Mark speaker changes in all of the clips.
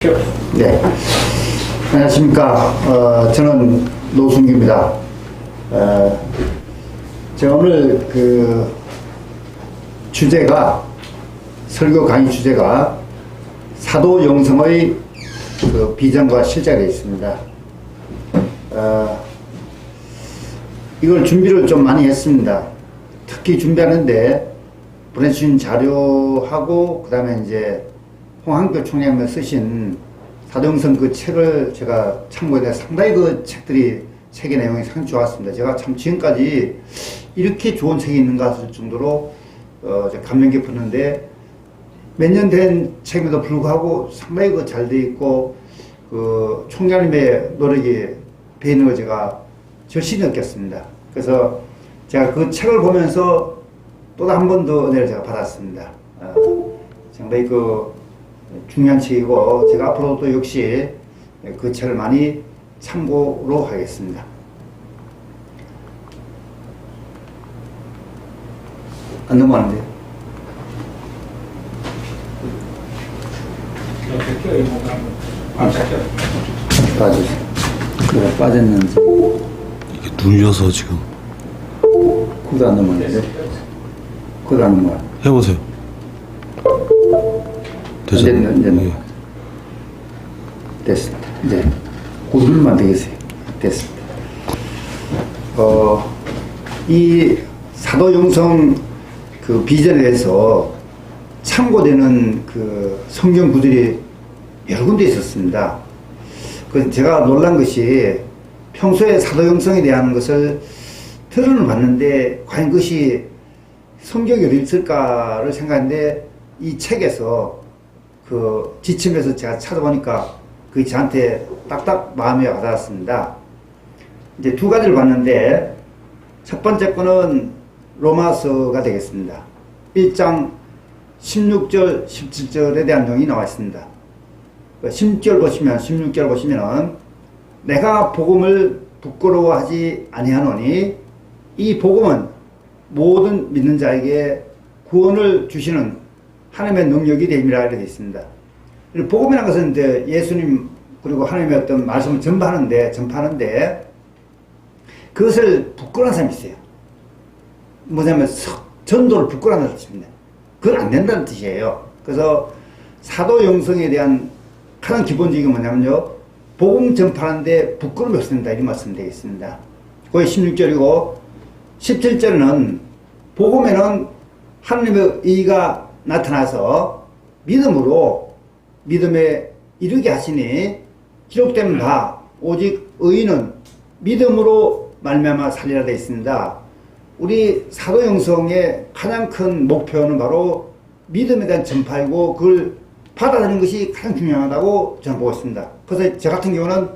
Speaker 1: 네, 안녕하십니까. 저는 노순규입니다. 제가 오늘 주제가, 설교 강의 주제가 사도 영성의 비전과 실제가 있습니다. 이걸 준비를 좀 많이 했습니다. 특히 준비하는데 보내주신 자료하고 그 다음에 이제 홍한표 총장님이 쓰신 사도영성 그 책을 제가 참고해서 상당히 그 책의 내용이 상당히 좋았습니다. 제가 참 지금까지 이렇게 좋은 책이 있는가 할 정도로 감명 깊었는데, 몇 년 된 책임에도 불구하고 상당히 그 잘 돼 있고 총장님의 노력이 돼 있는 걸 제가 절실히 느꼈습니다. 그래서 제가 그 책을 보면서 또 한 번 더 은혜를 제가 받았습니다. 상당히 중요한 책이고, 제가 앞으로도 역시 그 책을 많이 참고로 하겠습니다. 안 넘어가는데요? 빠졌어요. 그래, 빠졌는지.
Speaker 2: 이게 눌려서 지금.
Speaker 1: 코드 안 넘어가는데? 코드 안 넘어가.
Speaker 2: 해보세요. 되죠?
Speaker 1: 이제
Speaker 2: 네.
Speaker 1: 됐습니다. 이제 고르면 되겠어요. 됐습니다. 이 사도영성 비전에 대해서 참고되는 성경 구절이 여러 군데 있었습니다. 제가 놀란 것이, 평소에 사도영성에 대한 것을 들어는 봤는데 과연 그것이 성경에 어디 있을까를 생각했는데, 이 책에서 지침에서 제가 찾아보니까 그게 저한테 딱딱 마음에 와닿았습니다. 이제 두 가지를 봤는데, 첫 번째 거는 로마서가 되겠습니다. 1장 16절, 17절에 대한 내용이 나와 있습니다. 16절 보시면은, 내가 복음을 부끄러워하지 아니하노니 이 복음은 모든 믿는 자에게 구원을 주시는 하나님의 능력이 됨이라 이렇게 되어 있습니다. 복음이라는 것은 이제 예수님 그리고 하나님의 어떤 말씀을 전파하는데 그것을 부끄러워하는 사람이 있어요. 뭐냐면 전도를 부끄러워하는 뜻입니다. 그건 안 된다는 뜻이에요. 그래서 사도 영성에 대한 가장 기본적인 건 뭐냐면요, 복음 전파하는데 부끄러움이 없어야 된다, 이 말씀 되겠습니다. 그게 16절이고, 17절은 복음에는 하나님의 의가 나타나서 믿음에 이르게 하시니 기록된 바 오직 의인은 믿음으로 말미암아 살리라 되어 있습니다. 우리 사도영성의 가장 큰 목표는 바로 믿음에 대한 전파이고, 그걸 받아들이는 것이 가장 중요하다고 저는 보고 있습니다. 그래서 저 같은 경우는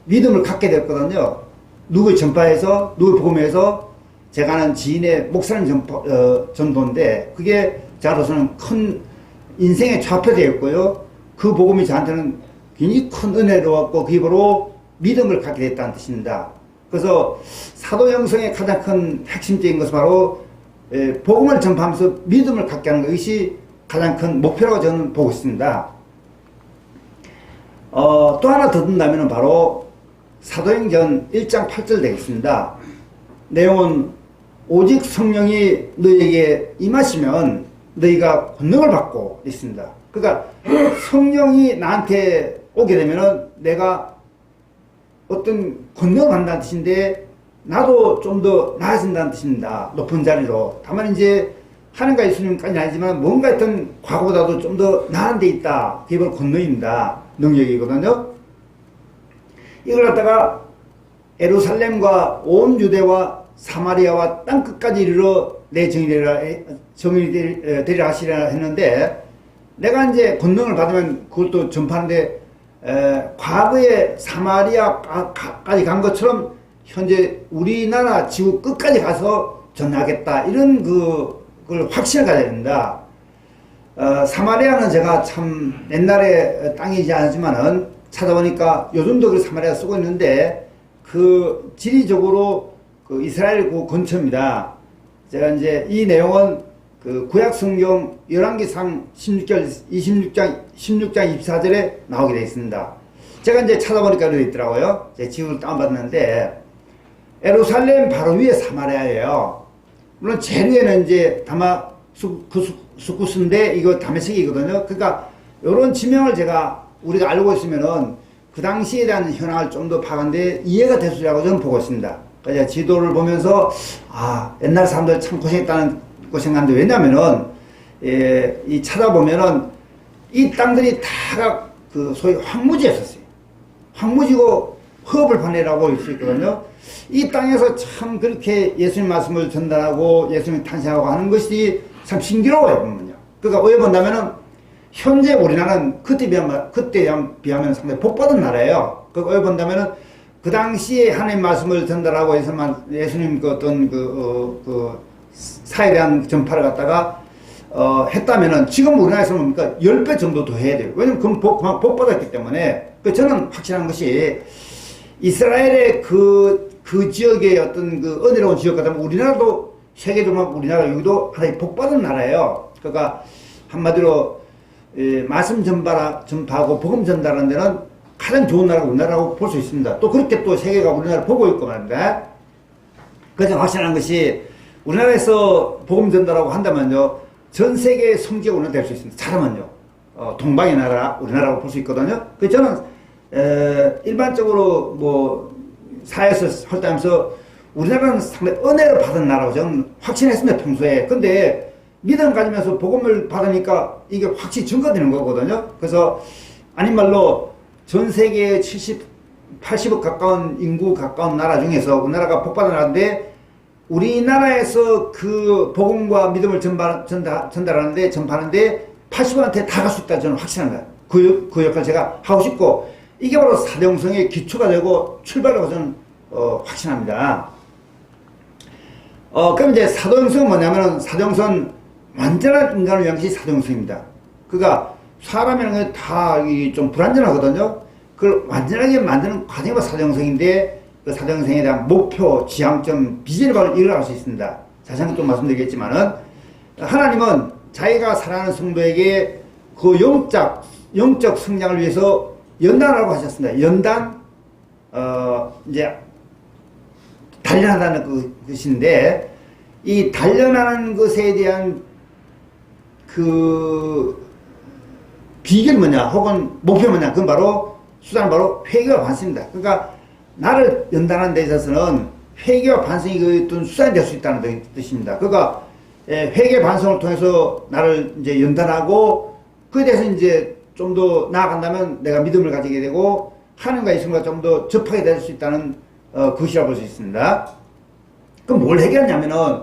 Speaker 1: 믿음을 갖게 됐거든요. 누구의 전파에서, 누구의 복음에서, 제가 아는 지인의 목사님 전도인데, 그게 저로서는 큰 인생의 좌표되었고요. 그 복음이 저한테는 굉장히 큰 은혜로웠고, 그게 바로 믿음을 갖게 됐다는 뜻입니다. 그래서 사도영성의 가장 큰 핵심적인 것은 바로 복음을 전파하면서 믿음을 갖게 하는 것이 가장 큰 목표라고 저는 보고 있습니다. 또 하나 더 든다면 바로 사도행전 1장 8절 되겠습니다. 내용은 오직 성령이 너희에게 임하시면 너희가 권능을 받고 있습니다. 그러니까 성령이 나한테 오게 되면은 내가 어떤 권능을 받는다는 뜻인데, 나도 좀 더 나아진다는 뜻입니다. 높은 자리로. 다만 이제 하나님과 예수님까지는 아니지만 뭔가 했던 과거보다도 좀 더 나은 데 있다. 그게 바로 권능입니다. 능력이거든요. 이걸 갖다가 예루살렘과 온 유대와 사마리아와 땅끝까지 이르러 내 정의 되리라 하시라 했는데, 내가 이제 권능을 받으면 그것도 전파하는데, 과거에 사마리아까지 간 것처럼 현재 우리나라 지구 끝까지 가서 전하겠다, 이런 그걸 확신을 가져야 됩니다. 사마리아는 제가 참 옛날에 땅이지 않지만은 찾아보니까 요즘도 그 사마리아 쓰고 있는데, 지리적으로 이스라엘 근처입니다. 제가 이제 이 내용은 그 구약 성경 열왕기상 16장 24절에 나오게 되어 있습니다. 제가 이제 찾아보니까 이렇게 있더라고요. 제 지구를 다운받았는데, 예루살렘 바로 위에 사마리아예요. 물론 제일 위에는 이제 다마스쿠스인데 이거 다메섹이거든요. 그러니까 이런 지명을 우리가 알고 있으면은 그 당시에 대한 현황을 좀 더 파악하는데 이해가 될 수 있다고 저는 보고 있습니다. 그러니까 지도를 보면서 옛날 사람들 참 고생했다는 거 생각하는데, 왜냐면은 이 찾아보면은 이 땅들이 다가 그 소위 황무지였었어요. 황무지고 허업을 볼 수 있거든요. 이 땅에서 참 그렇게 예수님 말씀을 전달하고 예수님 탄생하고 하는 것이 참 신기로워요, 보면요. 그러니까 왜 본다면은 현재 우리나라는 그때에 비하면 상당히 복받은 나라예요. 그러니까 왜 본다면은 그 당시에 하나님 말씀을 전달하고 예수님 그 어떤 그 사에 대한 전파를 갖다가 했다면은 지금 우리나라에서 뭡니까 10배 정도 더 해야 돼요. 왜냐면 그건 복 받았기 때문에. 저는 확실한 것이 이스라엘의 그 지역의 어떤 그 은혜로운 지역 같다면 우리나라도 세계적으로 우리나라 여기도 하나의 복받은 나라예요. 그러니까 한마디로 말씀 전파하고 복음 전달하는 데는 가장 좋은 나라가 우리나라라고 볼 수 있습니다. 또 그렇게 또 세계가 우리나라를 보고 있고 말입니다. 그래서 확실한 것이 우리나라에서 복음 전달하고 한다면요, 전 세계의 성지가 우리나라 될 수 있습니다. 잘하면요. 동방의 나라, 우리나라라고 볼 수 있거든요. 그래서 저는 일반적으로 뭐 사회에서 활동하면서 우리나라는 상당히 은혜를 받은 나라고 저는 확신했습니다, 평소에. 근데 믿음 가지면서 복음을 받으니까 이게 확실히 증거되는 거거든요. 그래서 아닌 말로 전 세계 80억 가까운 인구 가까운 나라 중에서 우리나라가 복받은 나라인데, 우리나라에서 그 복음과 믿음을 전파하는데 80%한테 다 갈 수 있다 저는 확신합니다. 그 역할 제가 하고 싶고, 이게 바로 사도행성의 기초가 되고 출발이라고 저는 확신합니다. 그럼 이제 사도행성은 뭐냐면은, 사도행성은 완전한 인간을 위한 것이 사도행성입니다. 그러니까 사람이라는 게 다 좀 불완전하거든요. 그걸 완전하게 만드는 과정이 바로 사도행성인데, 그 사도행성에 대한 목표, 지향점, 비전을 바로 이뤄갈 수 있습니다. 자세히 한번 좀 말씀드리겠지만은, 하나님은 자기가 사랑하는 성도에게 그 영적 성장을 위해서 연단하라고 하셨습니다. 연단, 이제, 단련하다는 것인데, 이 단련하는 것에 대한 그 비결이 뭐냐, 혹은 목표 뭐냐, 그건 바로, 수단은 바로 회개와 반성입니다. 그러니까, 나를 연단하는 데 있어서는 회개와 반성이 그 어떤 수단이 될 수 있다는 뜻입니다. 그러니까, 회개 반성을 통해서 나를 이제 연단하고, 그에 대해서 이제 좀 더 나아간다면 내가 믿음을 가지게 되고 하나님과 예수님과 좀 더 접하게 될 수 있다는 것이라고 볼 수 있습니다. 그럼 뭘 회개하냐면은,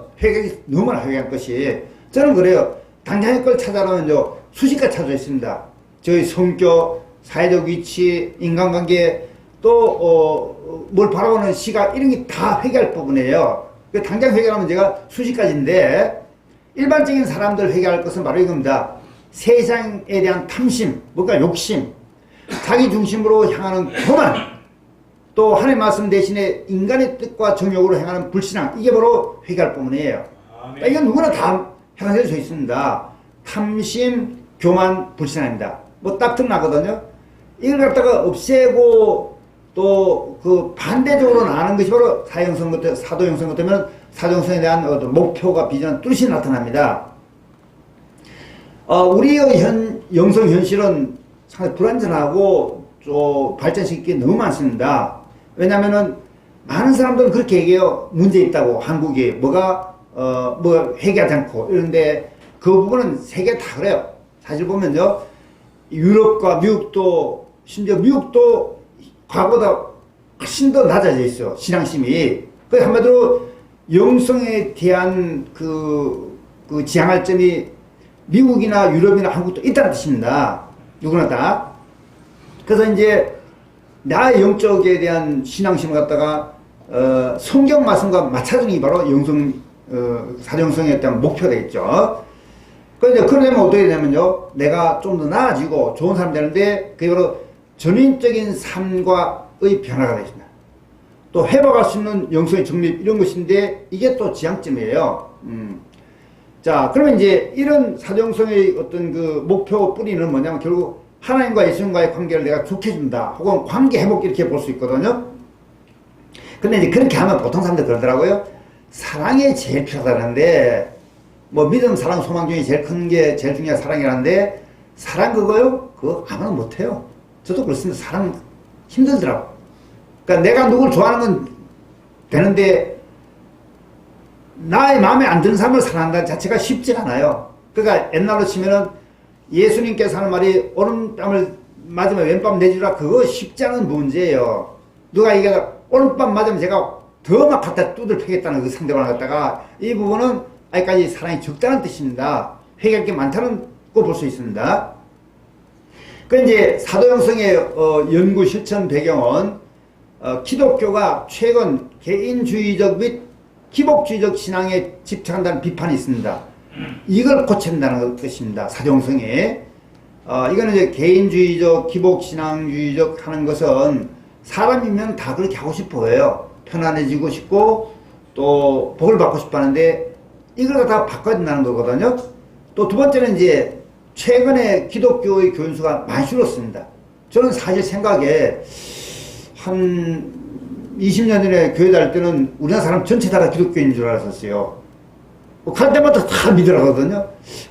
Speaker 1: 너무나 회개할 것이, 저는 그래요. 당장의 걸 찾아라면요, 수식과 찾아 있습니다. 저희 성격, 사회적 위치, 인간관계, 또 뭘 바라보는 시각, 이런 게 다 회개할 부분이에요. 당장 회개하면 제가 수식까지인데, 일반적인 사람들 회개할 것은 바로 이겁니다. 세상에 대한 탐심, 뭔가 욕심, 자기 중심으로 향하는 교만, 또 하나님의 말씀 대신에 인간의 뜻과 정욕으로 행하는 불신앙, 이게 바로 회개할 부분이에요. 그러니까 이건 누구나 다 해당될 수 있습니다. 탐심, 교만, 불신앙입니다. 뭐 딱 드러나거든요. 이걸 갖다가 없애고 또 그 반대적으로 나가는 것이 바로 사도행성 같으면 사도행성에 대한 어떤 목표가 비전, 뚜렷이 나타납니다. 우리의 영성 현실은 상당히 불완전하고 또 발전시킬 게 너무 많습니다. 왜냐면은 많은 사람들은 그렇게 얘기해요. 문제 있다고, 한국이 뭐가 뭐 회개하지 않고 이런데, 그 부분은 세계 다 그래요. 사실 보면요, 유럽과 미국도, 심지어 미국도 과거보다 훨씬 더 낮아져 있어, 신앙심이. 그 한마디로 영성에 대한 그 지향할 점이 미국이나 유럽이나 한국도 있다는 뜻입니다. 누구나 다. 그래서 이제 나의 영적에 대한 신앙심을 갖다가 성경 말씀과 맞춰주는 게 바로 사도행성에 대한 목표가 되겠죠. 그런데 그러려면 어떻게 되냐면요, 내가 좀 더 나아지고 좋은 사람이 되는데, 그게 바로 전인적인 삶과의 변화가 되십니다. 또 회복할 수 있는 영성의 정립, 이런 것인데, 이게 또 지향점이에요. 자, 그러면 이제 이런 사도행성의 어떤 그 목표 뿌리는 뭐냐면 결국 하나님과 예수님과의 관계를 내가 좋게 준다. 혹은 관계 회복 이렇게 볼 수 있거든요. 근데 이제 그렇게 하면 보통 사람들 그러더라고요. 사랑이 제일 필요하다는데, 뭐 믿음, 사랑, 소망 중에 제일 큰 게 제일 중요한 사랑이라는데, 사랑 그거요? 그거 아무나 못해요. 저도 그렇습니다. 사랑 힘들더라고. 그러니까 내가 누굴 좋아하는 건 되는데, 나의 마음에 안 드는 사람을 사랑한다는 자체가 쉽지 않아요. 그러니까 옛날로 치면은 예수님께서 하는 말이 오른뺨을 맞으면 왼뺨 내주라, 그거 쉽지 않은 문제예요. 누가 이게 오른밤 맞으면 제가 더 막 갖다 두들 패겠다는 그 상대방을 갖다가, 이 부분은 아직까지 사랑이 적다는 뜻입니다. 회개할 게 많다는 거 볼 수 있습니다. 그 이제 사도행성의 연구 실천 배경은 기독교가 최근 개인주의적 및 기복주의적 신앙에 집착한다는 비판이 있습니다. 이걸 고친다는 뜻입니다. 사도행성에. 이거는 이제 개인주의적, 기복신앙주의적 하는 것은 사람이면 다 그렇게 하고 싶어 해요. 편안해지고 싶고 또 복을 받고 싶어 하는데 이걸 갖다가 바꿔야 된다는 거거든요. 또 두 번째는 이제 최근에 기독교의 교인수가 많이 줄었습니다. 저는 사실 생각에 한 20년 전에 교회 다닐 때는 우리나라 사람 전체 다 기독교인인 줄 알았었어요. 갈 때마다 다 믿으라거든요.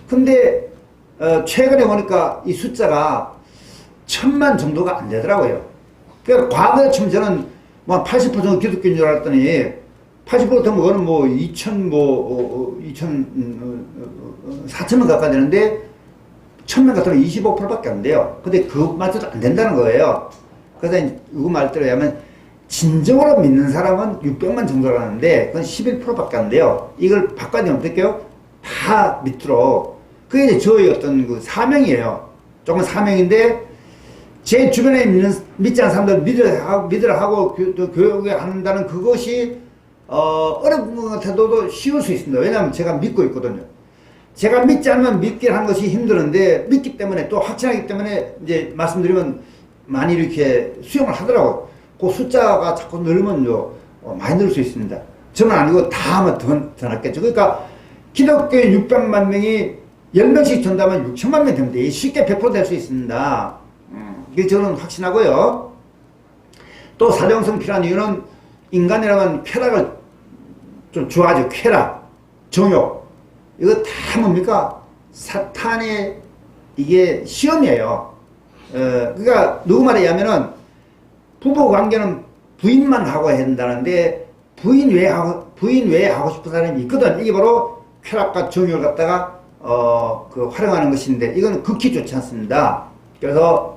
Speaker 1: 근데 최근에 보니까 이 숫자가 1000만 정도가 안 되더라고요. 그러니까 과거에 처음 저는 뭐 80% 정도 기독교인 줄 알았더니 80% 되면 그거는 뭐 4천명 가까이 되는데 1000명 같으면 25%밖에 안 돼요. 근데 그것마저도 안 된다는 거예요. 그래서 이거 말대로 하면 진정으로 믿는 사람은 600만 정도라는데 그건 11%밖에 안 돼요. 이걸 바꿔야 되면 어떡해요? 다 믿도록. 그게 이제 저의 어떤 그 사명이에요. 조금 사명인데 제 주변에 믿지 않는 사람들 믿으라 하고 교육에 한다는 그것이 어려운 것 같아도 쉬울 수 있습니다. 왜냐하면 제가 믿고 있거든요. 제가 믿지 않으면 믿게 하는 것이 힘드는데 믿기 때문에 또 확신하기 때문에 이제 말씀드리면 많이 이렇게 수용을 하더라고요. 그 숫자가 자꾸 늘면요 많이 늘 수 있습니다. 저는 아니고 다 하면 더 낫겠죠. 그러니까 기독교인 600만 명이 10명씩 전다면 6천만 명 됩니다. 쉽게 100% 될 수 있습니다. 이게 저는 확신하고요. 또 사도행성 필요한 이유는 인간이라면 쾌락을 좀 좋아하죠. 쾌락, 정욕. 이거 다 뭡니까? 사탄의 이게 시험이에요. 그러니까 누구 말에 의하면은 부부 관계는 부인만 하고 해야 된다는데 부인 외에 하고 싶은 사람이 있거든. 이게 바로 쾌락과 정욕을 갖다가 활용하는 것인데 이건 극히 좋지 않습니다. 그래서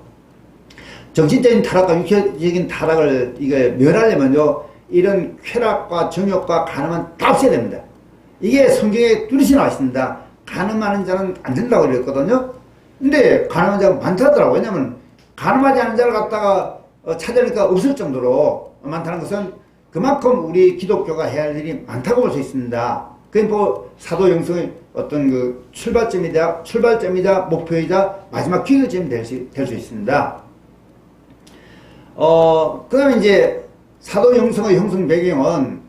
Speaker 1: 정신적인 타락과 육체적인 타락을 이게 멸하려면요 이런 쾌락과 정욕과 간음은 다 없애야 됩니다. 이게 성경에 뚜렷이 나와 있습니다. 간음하는 자는 안 된다고 그랬거든요. 근데 간음하는 자가 많더라고요. 왜냐면 간음하지 않은 자를 갖다가 찾으니까 없을 정도로 많다는 것은 그만큼 우리 기독교가 해야 할 일이 많다고 볼 수 있습니다. 그게 뭐 사도행성의 어떤 그 출발점이자 목표이자 마지막 기결점이 될 수 있습니다. 그 다음에 이제 사도행성의 형성 배경은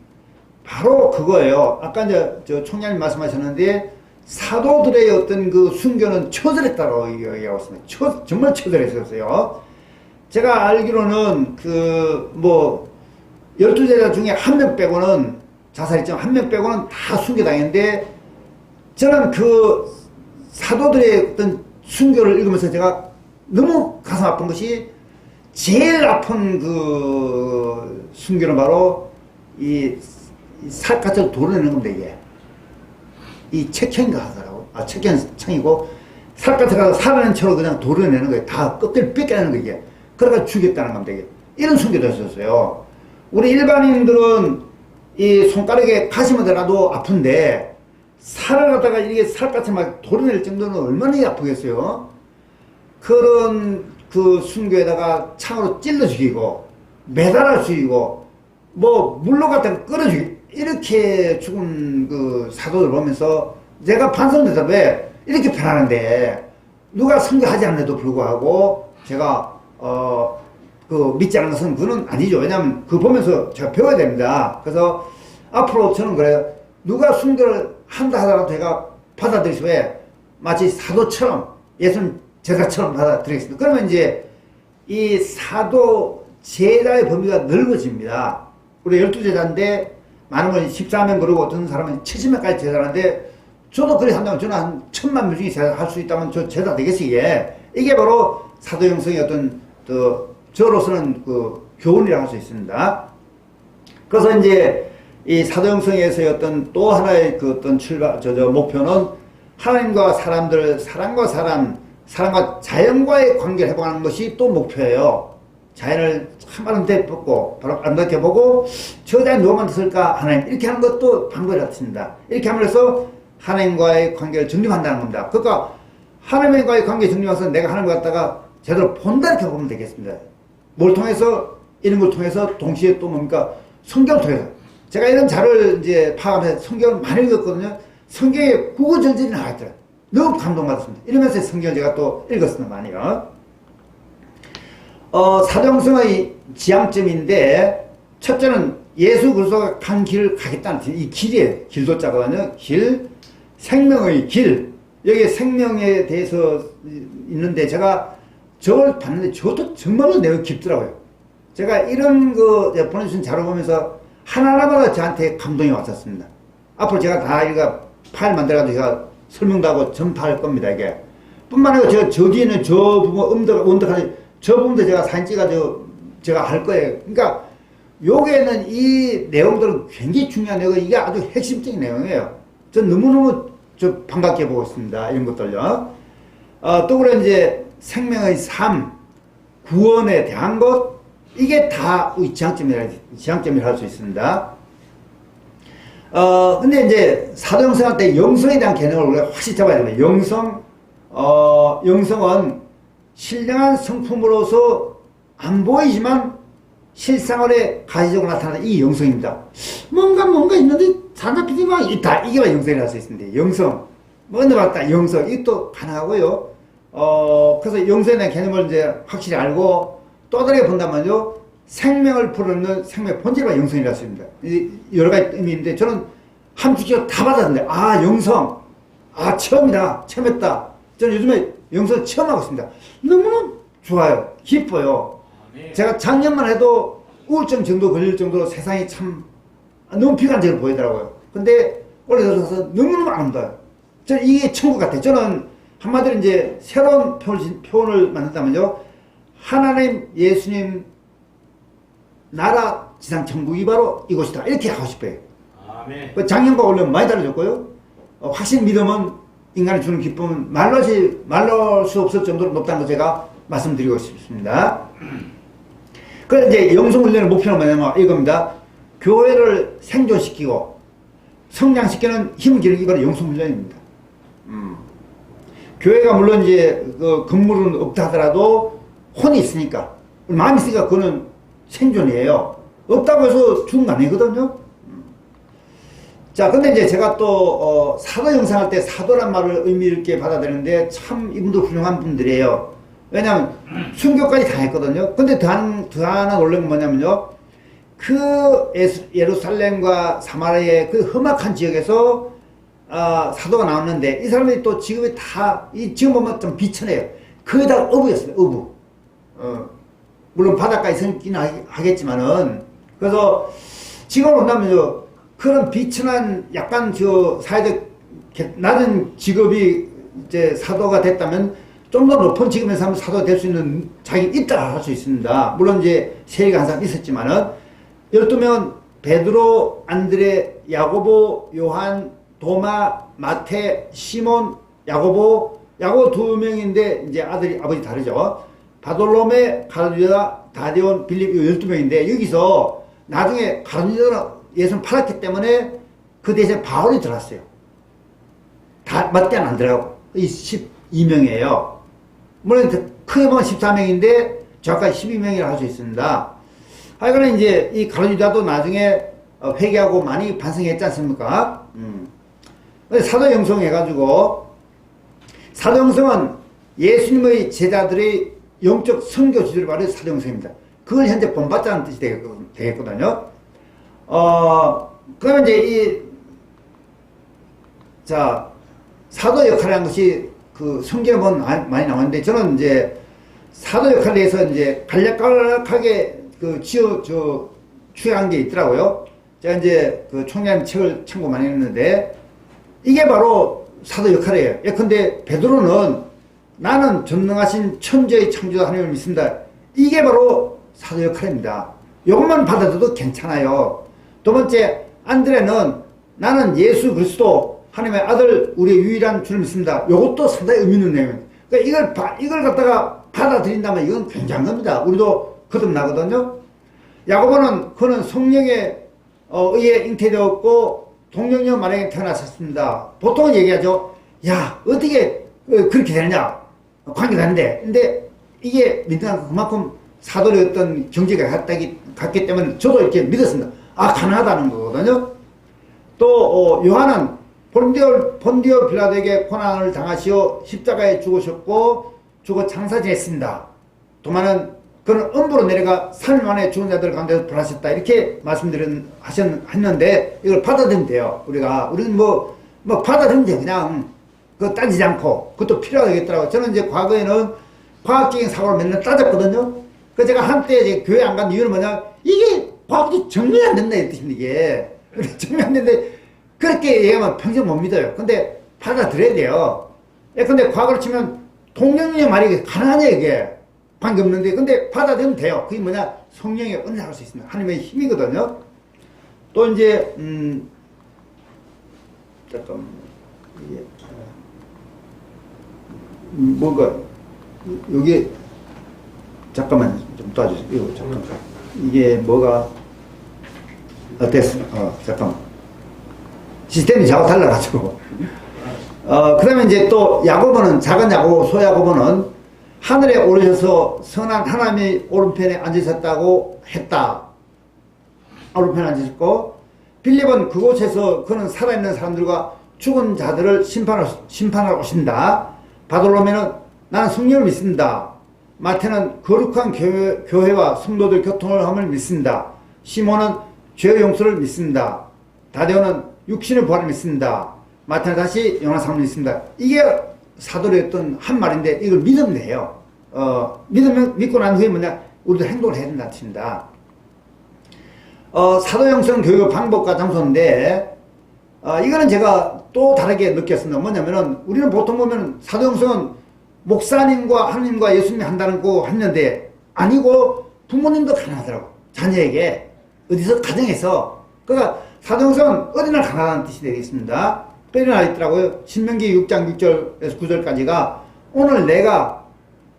Speaker 1: 바로 그거예요. 아까 이제 저 총장님 말씀하셨는데 사도들의 어떤 그 순교는 처절했다고 얘기하고 있습니다. 정말 처절했었어요. 제가 알기로는 그 뭐 12제자 중에 한 명 빼고는 자살했지만 한 명 빼고는 다 순교당했는데 저는 그 사도들의 어떤 순교를 읽으면서 제가 너무 가슴 아픈 것이 제일 아픈 그 순교는 바로 이 살갗을 도려내는 겁니다. 이게 이 책현가 하더라고. 책현청이고 살갗을 가서 살아낸 채로 그냥 도려내는 거예요. 다 껍데기를 뺏겨내는 거예요. 이게. 그러니까 죽였다는 겁니다. 이게. 이런 순교도 했었어요. 우리 일반인들은 이 손가락에 가시만 들어도 아픈데 살을 갖다가 이게 살갗을 막 도려낼 정도는 얼마나 아프겠어요. 그런 그 순교에다가 창으로 찔러 죽이고 매달아 죽이고 뭐 물로 갖다가 끌어 죽이고 이렇게 죽은 그 사도들 보면서 제가 반성되다 왜 이렇게 편하는데 누가 순교하지 않는데도 불구하고 제가 그 믿지 않는 것은 그건 아니죠. 왜냐하면 그거 보면서 제가 배워야 됩니다. 그래서 앞으로 저는 그래요. 누가 순교를 한다 하더라도 제가 받아들이시고 마치 사도처럼 예수님 제자처럼 받아들이겠습니다. 그러면 이제 이 사도 제자의 범위가 넓어집니다. 우리 12제자인데 많은 건 14명 그러고 어떤 사람은 70명까지 제자라는데 저도 그래 한다면 저는 한 1000만 명 중에 제자 할 수 있다면 저 제자 되겠어요. 이게 바로 사도 형성의 어떤 저로서는 그 교훈이라고 할 수 있습니다. 그래서 이제 이 사도 형성에서의 어떤 또 하나의 그 어떤 목표는 하나님과 사람들, 사람과 사람, 사람과 자연과의 관계를 회복하는 것이 또 목표예요. 자연을 참 아름답게 보고, 바로 아름답게 보고, 저 자연 누가 만들었을까? 하나님. 이렇게 하는 것도 방법이 같습니다. 이렇게 함으로써 하나님과의 관계를 정립한다는 겁니다. 그러니까 하나님과의 관계 정립해서 내가 하나님을 갖다가 제대로 본다 이렇게 보면 되겠습니다. 뭘 통해서? 이런 걸 통해서 동시에 또 뭡니까? 성경을 통해서. 제가 이런 자료를 이제 파악하면서 성경을 많이 읽었거든요. 성경에 구구절절이 나와있더라고요. 너무 감동받았습니다. 이러면서 성경을 제가 또 읽었습니다. 많이요. 사도 형성의 지향점인데 첫째는 예수 그리스도가 간 길을 가겠다는 이 길이에요. 길도자거든요. 길, 생명의 길. 여기 생명에 대해서 있는데 제가 저걸 봤는데 저것도 정말로 내용이 깊더라고요. 제가 이런 거 보내주신 자료 보면서 하나하나마다 저한테 감동이 왔었습니다. 앞으로 제가 다 이거 파일 만들어가지고 제가 설명도 하고 전파할 겁니다, 이게. 뿐만 아니라 저 뒤에는 저 부분, 원덕하는 저 부분도 제가 사진 찍어가지고 제가 할 거예요. 그러니까, 요게는 이 내용들은 굉장히 중요한 내용, 이게 아주 핵심적인 내용이에요. 전 너무너무 반갑게 보고 있습니다. 이런 것들요. 또 그래, 이제 생명의 삶, 구원에 대한 것, 이게 다 지향점이라 할 수 있습니다. 근데 이제 사도 형성할 때 영성에 대한 개념을 우리가 확실히 잡아야 됩니다. 영성은 신령한 성품으로서 안 보이지만 실생활에 가시적으로 나타나는 이 영성입니다. 뭔가 있는데 산자피디만 있다. 이게 영성이라고 할 수 있습니다. 영성. 뭔가 맞다. 영성. 이것도 가능하고요. 그래서 영성에 대한 개념을 이제 확실히 알고 또 다르게 본다면요. 생명을 풀어넣는 생명의 본질과 영성이라고 했습니다. 여러 가지 의미인데 저는 한 주기로 다 받았는데 영성. 처음이다. 처음했다. 저는 요즘에 영성을 처음 하고 있습니다. 너무너무 좋아요. 기뻐요. 제가 작년만 해도 우울증 정도 걸릴 정도로 세상이 참 너무 비관적으로 보이더라고요. 근데 올해 들어서 너무너무 아름다워요. 저는 이게 천국 같아요. 저는 한마디로 이제 새로운 표현을 만든다면요. 하나님, 예수님, 나라, 지상, 천국이 바로 이곳이다. 이렇게 하고 싶어요. 아멘. 작년과 올해는 많이 달라졌고요. 확신 믿음은 인간이 주는 기쁨은 말로 수 없을 정도로 높다는 거 제가 말씀드리고 싶습니다. 그래서 이제 영성훈련의 목표는 뭐냐면 이겁니다. 교회를 생존시키고 성장시키는 힘을 기르는 게 바로 영성훈련입니다. 교회가 물론 이제 그 건물은 없다 하더라도 혼이 있으니까 마음이 있으니까 그거는 생존이에요. 없다고 해서 죽은 거 아니거든요. 자, 근데 이제 제가 또 사도 영상할 때 사도란 말을 의미 있게 받아들이는데 참 이분도 훌륭한 분들이에요. 왜냐하면 순교까지 다 했거든요. 근데 더 하나 놀란 건 뭐냐면요. 그 예루살렘과 사마리아의 그 험악한 지역에서 사도가 나왔는데 이 사람들이 또 직업이 다 지금 보면 좀 비천해요. 거의 다 어부였어요. 어부. 물론 바닷가에 있긴 하겠지만은 그래서 지금 본다면요. 그런 비천한 약간 사회적 낮은 직업이 이제 사도가 됐다면 좀 더 높은 직업에서 하면 사도가 될 수 있는 자기 입장을 할 수 있습니다. 물론 이제 세리가 항상 있었지만은 12명 베드로, 안드레, 야고보, 요한, 도마, 마태, 시몬, 야고보 2명인데 이제 아버지 다르죠. 바돌로메, 가룟유다, 다디온, 빌립 12명인데 여기서 나중에 가룟유다는 예수는 팔았기 때문에 그 대신에 바울이 들어갔어요. 다 맞게는 안 들어가고 이 12명이에요. 물론 크게 보면 14명인데 정확하게 12명이라고 할 수 있습니다. 하여간 이제 이 가룟유다도 나중에 회개하고 많이 반성했지 않습니까? 사도 형성 해가지고 사도 형성은 예수님의 제자들의 영적 선교 지도를 말해 사도 형성입니다. 그건 현재 본받자는 뜻이 되겠거든요. 그러면 이제 사도 역할이라는 것이 그 성경에 보면 많이 나오는데, 저는 이제 사도 역할에 대해서 이제 간략하게 추려한 게 있더라고요. 제가 이제 그 총장님 책을 참고 많이 했는데, 이게 바로 사도 역할이에요. 예컨대 베드로는 나는 전능하신 천지의 창조자 하나님을 믿습니다. 이게 바로 사도 역할입니다. 이것만 받아들여도 괜찮아요. 두 번째, 안드레는 나는 예수 그리스도 하나님의 아들 우리의 유일한 주를 믿습니다. 이것도 상당히 의미 있는 내용입니다. 그러니까 이걸 갖다가 받아들인다면 이건 굉장한 겁니다. 우리도 거듭나거든요. 야고보는 그는 성령에 의해 잉태되었고 동정녀 마리아에 태어났었습니다. 보통은 얘기하죠. 야, 어떻게 그렇게 되느냐? 관계가 안 돼. 근데 이게 민주당 그만큼 사도의 어떤 경제가 갔기 때문에 저도 이렇게 믿었습니다. 아, 가능하다는 거거든요. 또 요한은 본디오 빌라도에게 고난을 당하시어 십자가에 죽으셨고 죽어 장사 지냈습니다. 도마는 그는 음부로 내려가 3일 만에 죽은 자들 가운데서 부활하셨다. 이렇게 하셨는데 이걸 받아들이면 돼요. 우리는 뭐 받아들이면 돼요. 그냥 그거 따지지 않고. 그것도 필요하겠더라고요. 저는 이제 과거에는 과학적인 사고를 맨날 따졌거든요. 그래서 제가 한때 이제 교회 안 간 이유는 뭐냐, 이게 과학이 정리가 안 된다 이 뜻입니다. 이게 정리 안 되는데 그렇게 얘기하면 평생 못 믿어요. 근데 받아들여야 돼요. 근데 과거로 치면 동명의 말이 가능하냐 이게. 관계없는데, 근데 받아들이면 돼요. 그게 뭐냐, 성령의 은혜를 할 수 있습니다. 하나님의 힘이거든요. 또 이제 잠깐 이게 뭔가 여기 잠깐만 좀 도와주세요. 이거 잠깐 이게 뭐가 됐어. 잠깐만 시스템이 자꾸 달라가지고. 그 다음에 이제 또 야고보는, 작은 야고보, 소야고보는 하늘에 오르셔서 선한 하나님의 오른편에 앉으셨다고 했다. 오른편에 앉으셨고, 빌립은 그곳에서 그는 살아있는 사람들과 죽은 자들을 심판하러 오신다. 바돌로메는 나는 성령을 믿습니다. 마태는 거룩한 교회와 성도들 교통을 함을 믿습니다. 시몬은 죄의 용서를 믿습니다. 다데오는 육신의 부활을 믿습니다. 마태는 다시 영원한 삶을 믿습니다. 이게 사도의 어떤 한 말인데 이걸 믿으면 돼요. 믿고 난 후에 뭐냐, 우리도 행동을 해야 된다는 뜻입니다. 사도 영성 교육 방법과 장소인데, 이거는 제가 또 다르게 느꼈습니다. 뭐냐면은, 우리는 보통 보면 사도 영성은 목사님과 하나님과 예수님이 한다는 거 했는데, 아니고 부모님도 가능하더라고. 자녀에게. 어디서, 가정에서. 그러니까 사도 영성은 어디나 가능하다는 뜻이 되겠습니다. 또 이런 말 있더라고요. 신명기 6장 6절에서 9절까지가 오늘 내가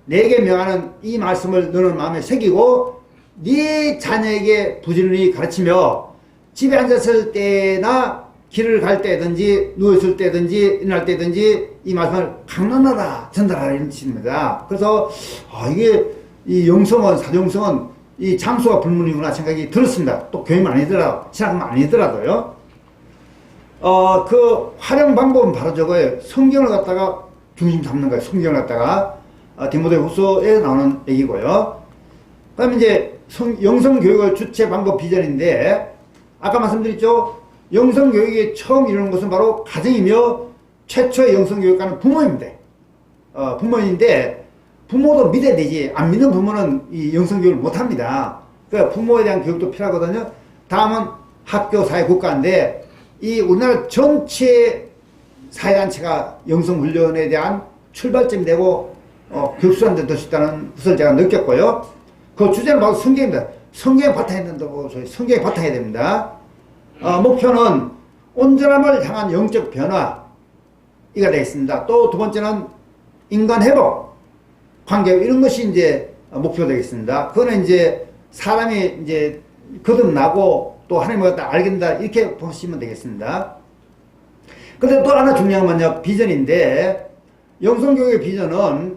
Speaker 1: 내게 명하는 이 말씀을 너는 마음에 새기고 네 자녀에게 부지런히 가르치며 집에 앉았을 때나 길을 갈 때든지 누워있을 때든지 일어날 때든지 이 말씀을 강론하라 전달하라 이런 뜻입니다. 그래서 이게 이 영성은, 사도영성은 이 장소가 불문이구나 생각이 들었습니다. 또 교회만 아니더라도, 신학만 아니더라도요. 그 활용 방법은 바로 저거예요. 성경을 갖다가 중심 잡는 거예요. 성경을 갖다가 디모데후서에 나오는 얘기고요. 그 다음에 이제 영성교육을 주체 방법 비전인데, 아까 말씀드렸죠. 영성교육이 처음 이루는 것은 바로 가정이며 최초의 영성교육가는 부모입니다. 부모인데 부모도 믿어야 되지. 안 믿는 부모는 이 영성교육을 못합니다. 그러니까 부모에 대한 교육도 필요하거든요. 다음은 학교, 사회, 국가인데 이 우리나라 전체 사회단체가 영성훈련에 대한 출발점이 되고 교육수단도 될 수 있다는 것을 제가 느꼈고요. 그 주제는 바로 성경입니다. 성경에 바탕해야 된다고, 저희 성경에 바탕해야 됩니다. 목표는 온전함을 향한 영적 변화, 이가 되겠습니다. 또 두 번째는 인간 회복, 관계, 이런 것이 이제 목표가 되겠습니다. 그거는 이제 사람이 이제 거듭나고 또 하나님을 갖다 알게 된다, 이렇게 보시면 되겠습니다. 근데 또 하나 중요한 건 뭐냐, 비전인데, 영성교육의 비전은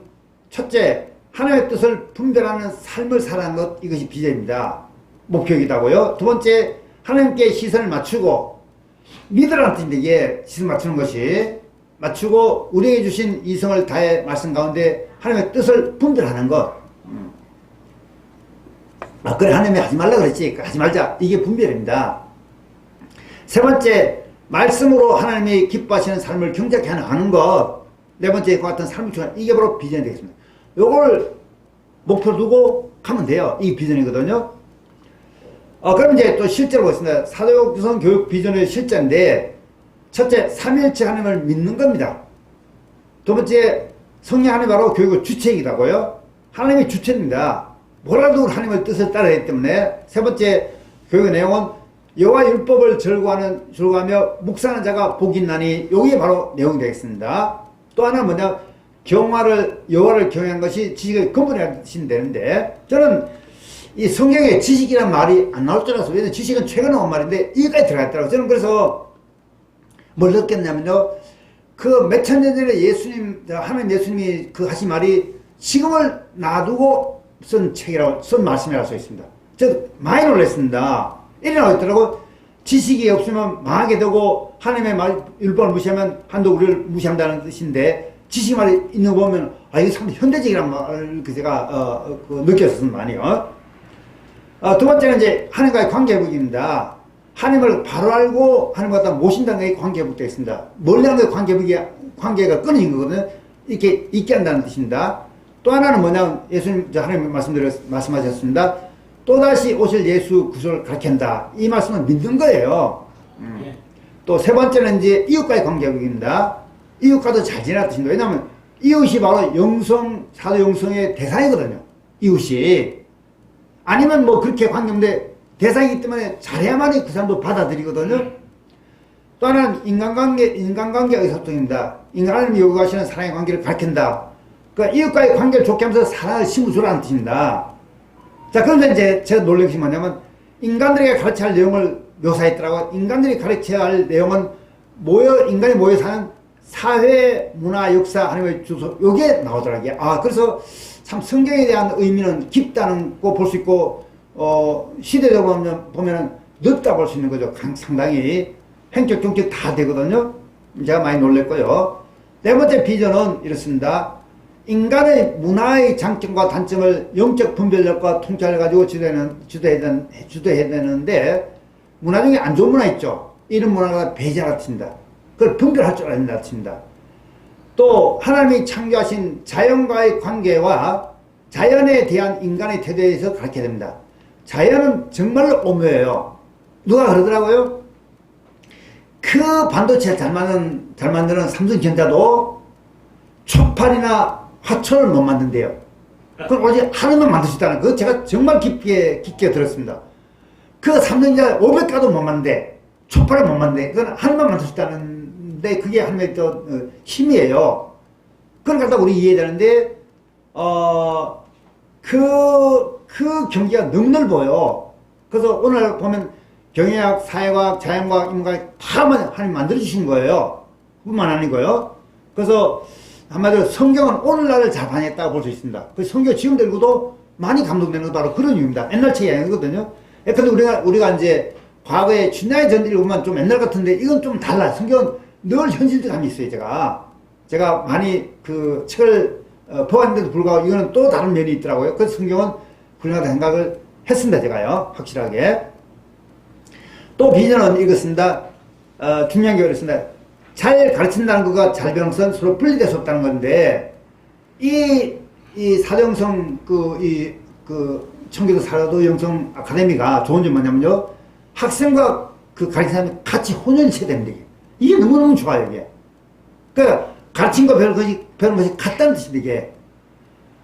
Speaker 1: 첫째, 하나님의 뜻을 분별하는 삶을 살아가는 것, 이것이 비전입니다. 목표이기도 하고요. 두 번째, 하나님께 시선을 맞추고, 믿으라는 뜻인데, 이게 시선 맞추는 것이, 맞추고 우리에게 주신 이성을 다해 말씀 가운데 하나님의 뜻을 분별하는 것. 그래, 하나님이 하지 말라 그랬지, 하지 말자. 이게 분별입니다. 세 번째, 말씀으로 하나님이 기뻐하시는 삶을 경작해 하는 것. 네 번째, 그 같은 삶을 추구하는, 이게 바로 비전이 되겠습니다. 요걸 목표로 두고 가면 돼요. 이 비전이거든요. 그럼 이제 또 실제로 보겠습니다. 사도육성 교육 비전의 실제인데, 첫째, 삼위일체 하나님을 믿는 겁니다. 두 번째, 성령 하나님 바로 교육의 주체이기도하고요. 하나님이 주체입니다. 뭐라도 하나님의 뜻을 따라야 하기 때문에. 세 번째, 교육의 내용은 여호와 율법을 즐거워하며 묵상하는 자가 복이 있나니, 여기에 바로 내용이 되겠습니다. 또 하나는 뭐냐, 여호와를 경외하는 것이 지식의 근본이라는 뜻이 되는데, 저는 이 성경에 지식이란 말이 안 나올 줄 알았어요. 왜냐면 지식은 최근에 온 말인데 이거까지 들어가 있더라고요. 저는 그래서 뭘 느꼈냐면요, 그 몇천 년 전에 하나님 예수님이 그 하신 말이 지금을 놔두고 쓴 책이라고, 쓴 말씀이라고 써 있습니다. 저 많이 놀랐습니다. 이래 나와 있더라고. 지식이 없으면 망하게 되고, 하나님의 말, 율법을 무시하면 한도 우리를 무시한다는 뜻인데, 지식 말이 있는 거 보면, 이게 상당히 현대적이란 말을 제가, 느꼈었습니다, 많이요. 두 번째는 이제 하나님과의 관계 회복입니다. 하나님을 바로 알고 하나님과 갖다 모신다는 게 관계 회복되어 있습니다. 멀리 하는 게 관계가 끊어진 거거든요. 이렇게 있게 한다는 뜻입니다. 또 하나는 뭐냐, 하나님 말씀하셨습니다. 또다시 오실 예수 그리스도를 가르친다. 이 말씀은 믿는 거예요. 또 세 번째는 이제 이웃과의 관계 회복입니다. 이웃과도 잘 지내라 뜻입니다. 왜냐하면 이웃이 바로 사도 영성의 대상이거든요. 이웃이. 아니면 뭐 그렇게 관계인데 대상이기 때문에 잘해야만이 그 사람도 받아들이거든요. 또 하나는 인간관계 의사소통입니다. 하나님이 요구하시는 사랑의 관계를 가르친다. 그러니까 이웃과의 관계를 좋게 하면서 사랑을 심어주라는 뜻입니다. 자, 그런데 이제 제가 놀란 것이 뭐냐면, 인간들에게 가르쳐야 할 내용을 묘사했더라고요. 인간들이 가르쳐야 할 내용은 인간이 모여 사는 사회, 문화, 역사, 하나님의 주소, 요게 나오더라고요. 그래서 참 성경에 대한 의미는 깊다는 거 볼 수 있고, 시대적으로 보면은 넓다 볼 수 있는 거죠. 상당히. 행적, 정책 다 되거든요. 제가 많이 놀랬고요. 네 번째 비전은 이렇습니다. 인간의 문화의 장점과 단점을 영적 분별력과 통찰을 가지고 주도해야 되는데, 문화 중에 안 좋은 문화 있죠. 이런 문화가 배제하라 뜻입니다. 그걸 분별할 줄 알아야 된다 뜻입니다. 또 하나님이 창조하신 자연과의 관계와 자연에 대한 인간의 태도에 대해서 가르쳐야 됩니다. 자연은 정말로 오묘해요. 누가 그러더라고요? 그 반도체를 잘 만드는 삼성전자도 촉팔이나 화초를 못 만든대요. 그걸 오직 하나만 만들 수 있다는 거, 제가 정말 깊게 들었습니다. 그 삼성전자 500가도 못 만든대. 촉팔을 못 만든대. 그건 하나만 만들 수 있다는데, 그게 하나님의 또 힘이에요. 그걸 갖다 우리 이해되는데, 그 경기가 너무 넓어요. 그래서 오늘 보면 경영학, 사회과학, 자연과학, 인문과학 다 하나님 만들어주신 거예요. 뿐만 아니고요. 그래서 한마디로 성경은 오늘날을 잘 반영했다고 볼 수 있습니다. 그 성경 지금 들고도 많이 감동되는 건 바로 그런 이유입니다. 옛날 책이 아니거든요. 근데 우리가 이제 과거에 춘향의 전지를 보면 좀 옛날 같은데, 이건 좀 달라요. 성경은 늘 현실감이 있어요, 제가 많이 그 책을 보았는데도 불구하고 이거는 또 다른 면이 있더라고요. 그래서 성경은 훌륭하다 생각을 했습니다, 제가요. 확실하게. 또 비전은 이것입니다. 중요한 게 그렇습니다. 잘 가르친다는 것과 잘 배우는 것은 서로 분리될 수 없다는 건데, 이 사도영성 청교도 사도영성 아카데미가 좋은 점이 뭐냐면요, 학생과 그 가르치는 사람이 같이 혼연시켜야 됩니다. 이게 너무너무 좋아요, 이게. 그러니까 가르친 거 배우는 것이 같다는 뜻입니다, 이게.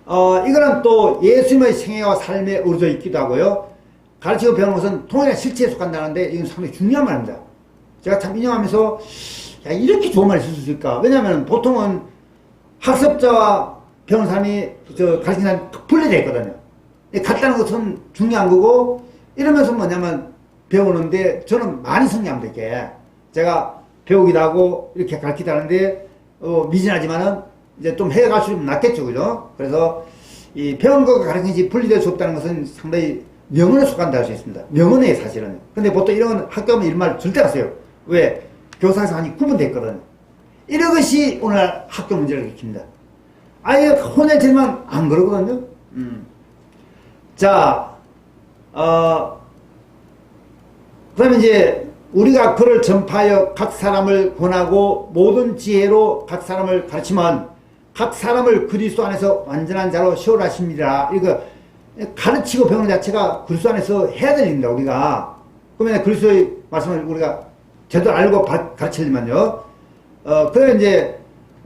Speaker 1: 이거는 또 예수님의 생애와 삶에 어우러져 있기도 하고요. 가르치고 배우는 것은 통일한 실체에 속한다는데, 이건 상당히 중요한 말입니다. 제가 참 인용하면서, 야, 이렇게 좋은 말이 있을 수 있을까? 왜냐하면 보통은 학습자와 배우는 사람이, 가르치는 사람이 분리되어 있거든요. 같다는 것은 중요한 거고, 이러면서 뭐냐면 배우는데, 저는 많이 성장합니다, 이게. 제가 배우기도 하고, 이렇게 가르치다 하는데, 미진하지만은, 이제 좀 해갈수록 낫겠죠, 그죠? 그래서, 이 배운 것과 가르치는 것이 분리될 수 없다는 것은 상당히 명언에 속한다 할 수 있습니다. 명언에 사실은. 근데 보통 이런 학교 가면 이런 말 절대 하세요. 왜? 교사에서 많이 구분되어 있거든. 이런 것이 오늘 학교 문제를 일으킵니다. 아이가 혼내지만 안 그러거든요. 자, 그 다음에 이제, 우리가 그를 전파하여 각 사람을 권하고 모든 지혜로 각 사람을 가르치면 각 사람을 그리스도 안에서 완전한 자로 세우라십니다. 이거 가르치고 배우는 자체가 그리스도 안에서 해야 됩니다. 우리가 그러면 그리스도의 말씀을 우리가 제대로 알고 가르치려면요. 그래 이제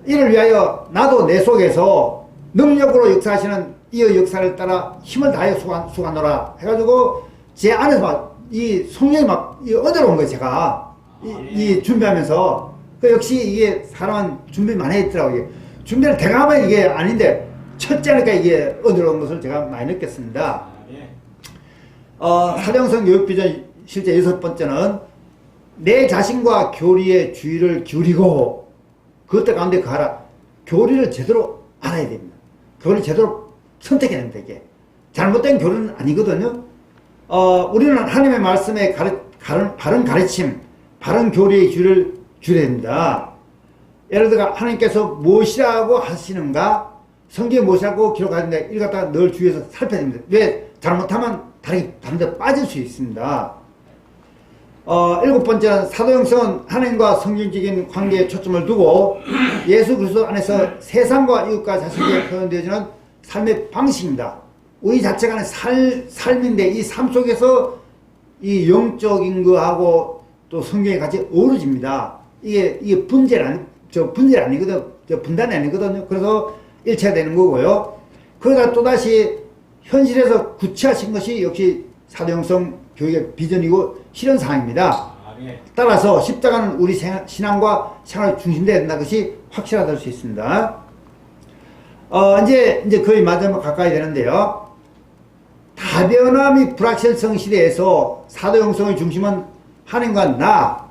Speaker 1: 이를 위하여 나도 내 속에서 능력으로 역사하시는 이 역사를 따라 힘을 다하여 수고하노라 해가지고 제 안에서 막 이 성령이 막 얻어온 거예요. 제가 이 준비하면서 그 역시 이게 사람은 준비 많이 했더라고요. 이게 준비를 대강하면 이게 아닌데 첫째니까 이게 얻어온 것을 제가 많이 느꼈습니다. 사령성 교육비전 실제 6번째는 내 자신과 교리의 주의를 기울이고 그것 가운데 가라. 교리를 제대로 알아야 됩니다. 교리를 제대로 선택해야 됩니다. 이게 잘못된 교리는 아니거든요. 우리는 하나님의 말씀에 바른 가르침, 바른 교리의 주의를 줄여야 됩니다. 예를 들어 하나님께서 무엇이라고 하시는가, 성경에 무엇이라고 기록하는가 이걸 갖다가 늘 주의해서 살펴야 됩니다. 왜? 잘못하면 다른 데 빠질 수 있습니다. 7번째는 사도행성은 하나님과 성경적인 관계에 초점을 두고 예수 그리스도 안에서 세상과 이웃과 자신에게 표현되어지는 삶의 방식입니다. 우리 자체가 삶인데 이 삶 속에서 이 영적인 거하고 또 성경이 같이 어우러집니다. 이게 분단이 아니거든요. 그래서 일체되는 거고요. 그러다 또다시 현실에서 구체화신 것이 역시 사도행성 교육의 비전이고 실현사항입니다. 따라서 십자가는 우리 신앙과 생활의 중심되어야 된다는 것이 확실하다고 할 수 있습니다. 이제 거의 마지막 가까이 되는데요. 다변화 불확실성 시대에서 사도행성의 중심은 하나님과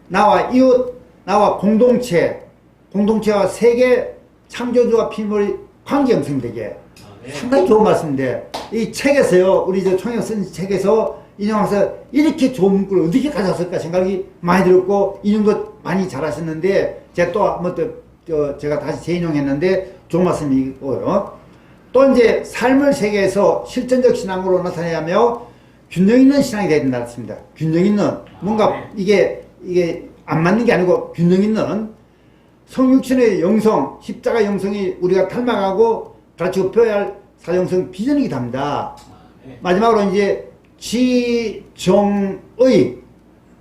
Speaker 1: 나와 이웃, 나와 공동체와 세계 창조주와 피조물의 관계 형성이 되게 상당히 좋은 말씀인데 이 책에서요, 우리 총회가 쓴 책에서 인용해서 이렇게 좋은 문구를 어떻게 가져왔을까 생각이 많이 들었고 인용도 많이 잘하셨는데 제가 또 한번 제가 다시 재인용했는데 좋은 말씀이고요. 또 이제 삶의 세계에서 실전적 신앙으로 나타내야 하며 균형 있는 신앙이 되어야 된다 했습니다. 균형 있는 뭔가 이게 안 맞는 게 아니고 균형 있는 성육신의 영성, 십자가 영성이 우리가 닮아가고 가르치고 배워야 할 사도행성 비전이기도 합니다. 마지막으로 이제 지정의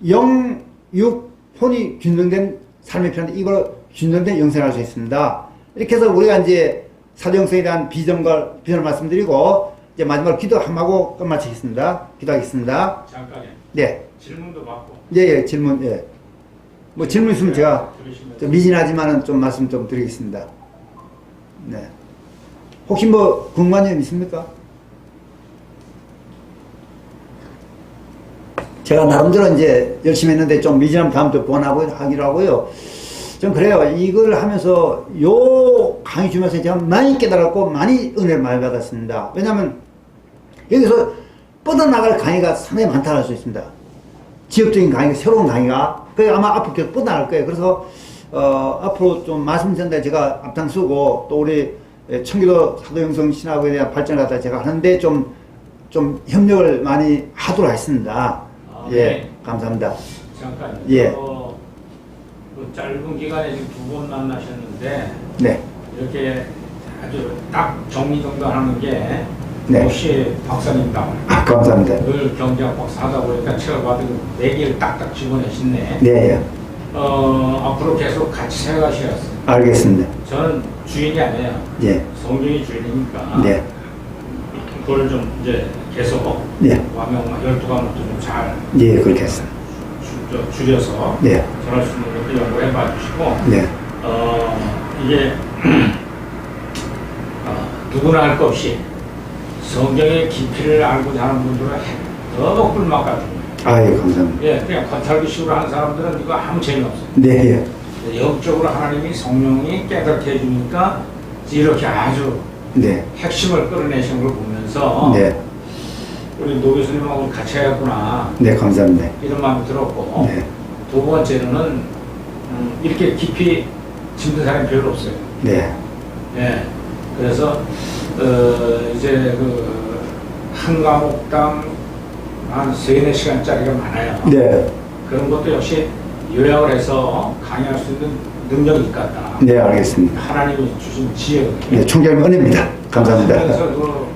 Speaker 1: 영, 육, 혼이 균형된 삶의 편인데 이걸 균형된 영생을 할 수 있습니다. 이렇게 해서 우리가 이제 사도행성에 대한 비전을 말씀드리고 이제 마지막으로 기도 한번 하고 끝마치겠습니다. 기도하겠습니다.
Speaker 3: 잠깐요.
Speaker 1: 네.
Speaker 3: 질문도 받고.
Speaker 1: 예, 질문, 예. 뭐 질문 있으면 제가 좀 미진하지만은 좀 말씀 좀 드리겠습니다. 네. 혹시 뭐 궁금한 점 있습니까? 제가 나름대로 이제 열심히 했는데 좀 미진하면 다음부터 하기로 하고요. 좀 그래요. 이걸 하면서 요 강의 주면서 제가 많이 깨달았고 많이 은혜를 많이 받았습니다. 왜냐하면 여기서 뻗어나갈 강의가 상당히 많다고 할 수 있습니다. 지역적인 강의가, 새로운 강의가. 그게 아마 앞으로 계속 뻗어나갈 거예요. 그래서 앞으로 좀 말씀 전에 제가 앞장서고 또 우리 청기도 사도행성 신학에 대한 발전을 갖다 제가 하는데 좀 협력을 많이 하도록 하겠습니다. 예, 감사합니다.
Speaker 3: 잠깐.
Speaker 1: 예.
Speaker 3: 그 짧은 기간에 지금 2번 만나셨는데
Speaker 1: 네.
Speaker 3: 이렇게 아주 딱 정리정돈하는 게
Speaker 1: 네.
Speaker 3: 혹시 박사님다.
Speaker 1: 감사합니다.
Speaker 3: 늘 경제학 박사 하다 보니까 제가 봐도 4개를 딱딱 집어내셨네.
Speaker 1: 네, 예.
Speaker 3: 앞으로 계속 같이 생각하셔야겠어요.
Speaker 1: 알겠습니다.
Speaker 3: 저는 주인이 아니에요.
Speaker 1: 예.
Speaker 3: 성경이 주인이니까.
Speaker 1: 네.
Speaker 3: 그걸 좀 이제 계속
Speaker 1: 네.
Speaker 3: 와명만 12과목도 좀 잘
Speaker 1: 예, 그렇게 했습니다.
Speaker 3: 줄여서
Speaker 1: 네.
Speaker 3: 전할 수 있는 것도 연구해 봐 주시고
Speaker 1: 네.
Speaker 3: 이게 누구나 할 것 없이 성경의 깊이를 알고자 하는 분들은 너무 꿀맛 같은 거예요.
Speaker 1: 예, 감사합니다.
Speaker 3: 예, 그냥 겉핥기식으로 하는 사람들은 이거 아무 재미없어요.
Speaker 1: 네, 예.
Speaker 3: 영적으로 하나님이 성령이 깨닫게 해주니까 이렇게 아주
Speaker 1: 네.
Speaker 3: 핵심을 끌어내신 걸 보면서
Speaker 1: 네.
Speaker 3: 우리 노 교수님하고 같이 해야구나
Speaker 1: 네, 감사합니다.
Speaker 3: 이런 마음이 들었고
Speaker 1: 네.
Speaker 3: 두 번째로는 이렇게 깊이 짚는 사람이 별로 없어요.
Speaker 1: 네.
Speaker 3: 예. 그래서 이제 한 과목당 한 3-4시간짜리가 많아요.
Speaker 1: 네.
Speaker 3: 그런 것도 역시 요약을 해서 강의할 수 있는 능력이 있겠다.
Speaker 1: 네, 알겠습니다.
Speaker 3: 하나님이 주신 지혜거든요.
Speaker 1: 네, 총장님 은혜입니다. 감사합니다.
Speaker 3: 그래서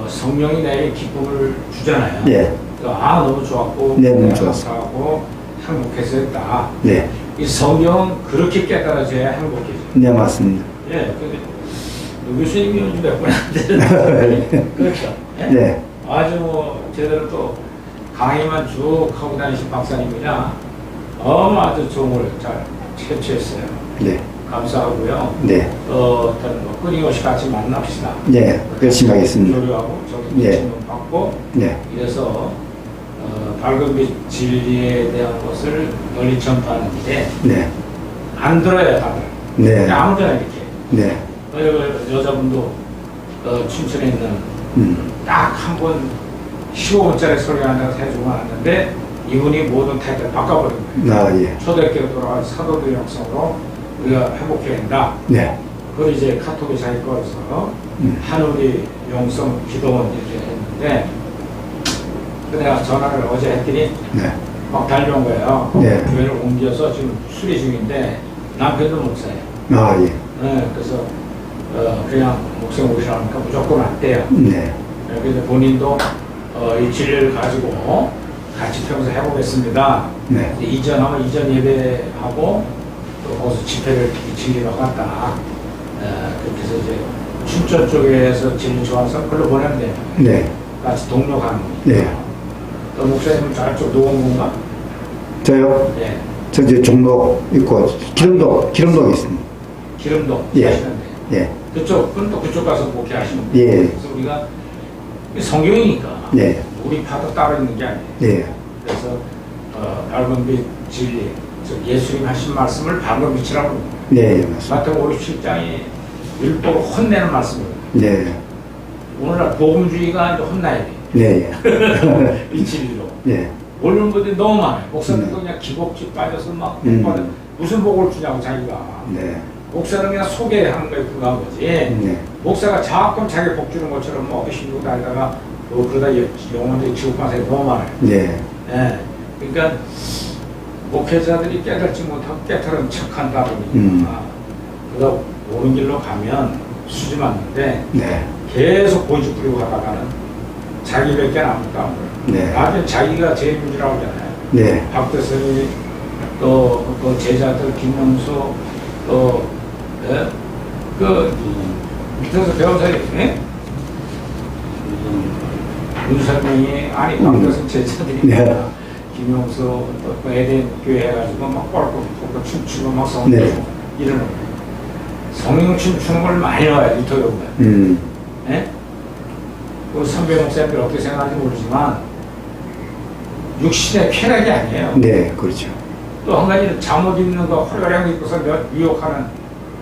Speaker 3: 성령이 내게 기쁨을 주잖아요.
Speaker 1: 예.
Speaker 3: 너무 좋았고,
Speaker 1: 네, 너무 좋았어.
Speaker 3: 감사하고 행복해서 했다.
Speaker 1: 네,
Speaker 3: 이 성경은 그렇게 깨달아져야 행복해져.
Speaker 1: 네, 맞습니다.
Speaker 3: 예, 근데 교수님이 요즘 몇 분 안 되는데 그렇죠. 예?
Speaker 1: 네,
Speaker 3: 아주 뭐 제대로 또 강의만 쭉 하고 다니신 박사님이라 아주 좋은 걸 잘 채취했어요.
Speaker 1: 네,
Speaker 3: 감사하고요.
Speaker 1: 네,
Speaker 3: 어떤 뭐 끊임없이 같이 만납시다.
Speaker 1: 네, 열심히 하겠습니다.
Speaker 3: 교류하고 저도
Speaker 1: 네.
Speaker 3: 질문 받고
Speaker 1: 네,
Speaker 3: 이래서 밝은 빛 진리에 대한 것을 널리 전파하는 일에
Speaker 1: 네,
Speaker 3: 안 들어요 다들.
Speaker 1: 네,
Speaker 3: 그냥 아무데나 이렇게.
Speaker 1: 네,
Speaker 3: 여자분도 춘천에 있는 딱 한 번 15분짜리 소리 하나 해주고 왔는데 이분이 모든 타이틀을 바꿔버린 거예요.
Speaker 1: 아, 예,
Speaker 3: 초대교로 돌아가서 사도들 영성으로 우리가 회복해야 한다.
Speaker 1: 네,
Speaker 3: 그걸 이제 카톡에 자기 거에서 하늘이 영성 기도원 이렇게 했는데 내가 전화를 어제 했더니
Speaker 1: 네,
Speaker 3: 막 달려온 거예요.
Speaker 1: 네.
Speaker 3: 교회를 옮겨서 지금 수리 중인데 남편도 목사예요.
Speaker 1: 아, 예,
Speaker 3: 네, 그래서 그냥 목사님 오시라니까 무조건 왔대요.
Speaker 1: 네,
Speaker 3: 그래서 본인도 이 진리를 가지고 같이 평소 해보겠습니다.
Speaker 1: 네,
Speaker 3: 이전하면 이전 예배하고 또 거기서 집회를 이 진리로 갔다. 그렇게 해서 이제 춘천 쪽에서 진리 좋아서 글로 보냈는데
Speaker 1: 네,
Speaker 3: 같이 동료 가는 거예요.
Speaker 1: 네.
Speaker 3: 또 목사님은 저쪽 노원구인가?
Speaker 1: 저요?
Speaker 3: 네.
Speaker 1: 저 이제 종로 있고 기름동에 있습니다.
Speaker 3: 기름동
Speaker 1: 예.
Speaker 3: 하시는데
Speaker 1: 예,
Speaker 3: 그쪽은 또 그쪽 가서 목회하시는 거예요.
Speaker 1: 예,
Speaker 3: 그래서 우리가 성경이니까
Speaker 1: 네,
Speaker 3: 우리 파도 따로 있는 게 아니에요.
Speaker 1: 네,
Speaker 3: 그래서 밝은 빛 진리, 즉 예수님 하신 말씀을 밝은 빛이라고 합니다.
Speaker 1: 네, 맞습니다.
Speaker 3: 마태복음 57장이 율법을 혼내는 말씀입니다.
Speaker 1: 네,
Speaker 3: 오늘날 복음주의가 이제 혼나야 돼.
Speaker 1: 네,
Speaker 3: 이 진리로.
Speaker 1: 네,
Speaker 3: 모르는 분들이 너무 많아요. 목사님도 그냥 기복지 빠져서 막 무슨 복을 주냐고 자기가.
Speaker 1: 네,
Speaker 3: 목사는 그냥 소개하는 거에 불과한 거지.
Speaker 1: 네,
Speaker 3: 목사가 자꾸 자기 복 주는 것처럼 뭐 신고 다니다가 그러다 영혼들이 지옥 가서 너무 많아요.
Speaker 1: 네,
Speaker 3: 예. 그러니까 목회자들이 깨닫지 못하고 깨달은 척한다 보니까 그러다 옳은 길로 가면 수지 맞는데
Speaker 1: 네,
Speaker 3: 계속 고집 부리고 가다가는 자기밖에 아무것도 안 보여요.
Speaker 1: 네.
Speaker 3: 나중에 자기가 제일 문제라고 하잖아요.
Speaker 1: 네,
Speaker 3: 박대선이 또 제자들 김명수 또 밑에서 배운 사람이 윤설명이 아니 박대선 제자들이
Speaker 1: 네.
Speaker 3: 김용수 또 에덴 교회 해가지고 막 뻘뻘 춤추고 막 성령
Speaker 1: 네.
Speaker 3: 이러는 거예요. 성령 춤추는 걸 많이 나와요 유튜브에 보면. 예? 그 선배 목사님들 어떻게 생각하는지 모르지만 육신의 쾌락이 아니에요.
Speaker 1: 네, 그렇죠.
Speaker 3: 또 한 가지는 잠옷 입는 거 헐거량 입고서 유혹하는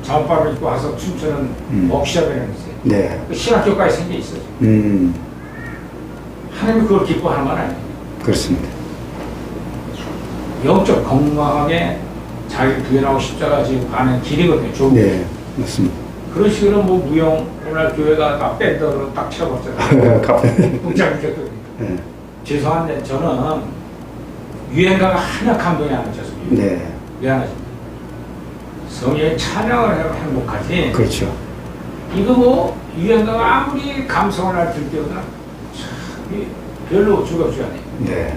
Speaker 3: 잠옷바를 입고 와서 춤추는 억시아벨이 있어요.
Speaker 1: 네,
Speaker 3: 그 신학교까지 생겨 있어요. 하나님이 그걸 기뻐하는 건 아니에요.
Speaker 1: 그렇습니다.
Speaker 3: 영적 건강하게 자기 부인하고 십자가 지고 가는 길이거든요. 좋은
Speaker 1: 네, 맞습니다.
Speaker 3: 그런 식으로 뭐 무용 오늘 교회가 딱 밴드로 딱 채워봤잖아요. 공장 느꼈거든요.
Speaker 1: 네,
Speaker 3: 죄송한데 저는 유행가가 하나 감동이 안 오셨어요.
Speaker 1: 네,
Speaker 3: 미안하십니다. 성령의 찬양을 하면 행복하지.
Speaker 1: 그렇죠.
Speaker 3: 이거 뭐 유행가가 아무리 감성을 할 들때보다 참 별로 즐겁지 않아요.
Speaker 1: 네,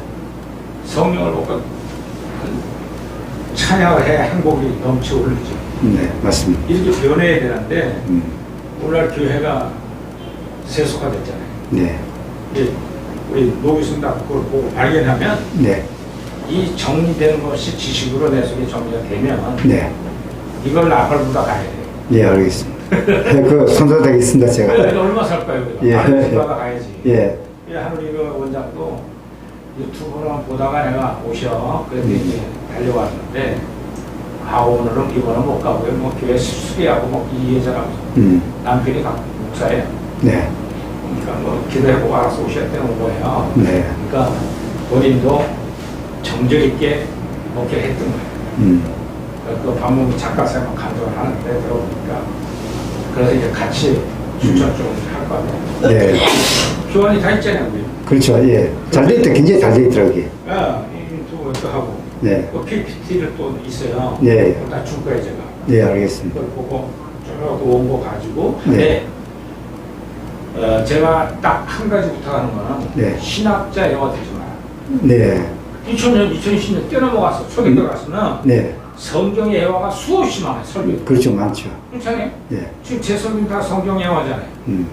Speaker 3: 성령을 먹고 찬양을 해야 행복이 넘쳐 오르죠.
Speaker 1: 네, 맞습니다.
Speaker 3: 이렇게 변해야 되는데 오늘날 교회가 세속화됐잖아요.
Speaker 1: 네,
Speaker 3: 이제 우리 노기순 다 그걸 보고 발견하면
Speaker 1: 네,
Speaker 3: 이 정리되는 것이 지식으로 내 속에 정리가 되면
Speaker 1: 네,
Speaker 3: 이걸 나팔보다 가야 돼요.
Speaker 1: 네, 알겠습니다. 그 손절되겠습니다, 제가.
Speaker 3: 얼마 살까요?
Speaker 1: 예.
Speaker 3: 나팔보다 가야지.
Speaker 1: 예,
Speaker 3: 하늘 이거 원장도 유튜브로 보다가 내가 오셔. 그래서 이제 달려왔는데 오늘은 이번은 못 가고요. 뭐 교회 수리하고 뭐 이해자라고 남편이 목사예요.
Speaker 1: 네,
Speaker 3: 그러니까 뭐 기도해보고 알아서 오셨대 온 거예요.
Speaker 1: 네,
Speaker 3: 그러니까 본인도 정적 있게 목회했던 거예요. 그 방문 작가쌤은 간증을 하는데 들어보니까 그래서 이제 같이 추천 좀 할 거 같아요.
Speaker 1: 네.
Speaker 3: 교환이 다 있잖아요, 우리.
Speaker 1: 그렇죠. 예, 잘 돼 있다, 굉장히 잘 돼 있더라고요.
Speaker 3: 이 유튜브에 그것도 하고
Speaker 1: 네.
Speaker 3: 또 PPT를 또 있어요.
Speaker 1: 네.
Speaker 3: 그거 다 줄 거예요 제가.
Speaker 1: 네, 알겠습니다.
Speaker 3: 그걸 보고 쭉 원고 가지고
Speaker 1: 네.
Speaker 3: 근데 제가 딱 한 가지 부탁하는 거는
Speaker 1: 네.
Speaker 3: 신학자 영어 되지 마요.
Speaker 1: 네.
Speaker 3: 2000년, 2010년 뛰어넘어갔어. 초대교 가서는
Speaker 1: 네.
Speaker 3: 성경의 예화가 수없이 많아요. 설교.
Speaker 1: 그렇죠, 많죠.
Speaker 3: 그렇잖아요.
Speaker 1: 네.
Speaker 3: 지금 제 설교는 다 성경 예화잖아요.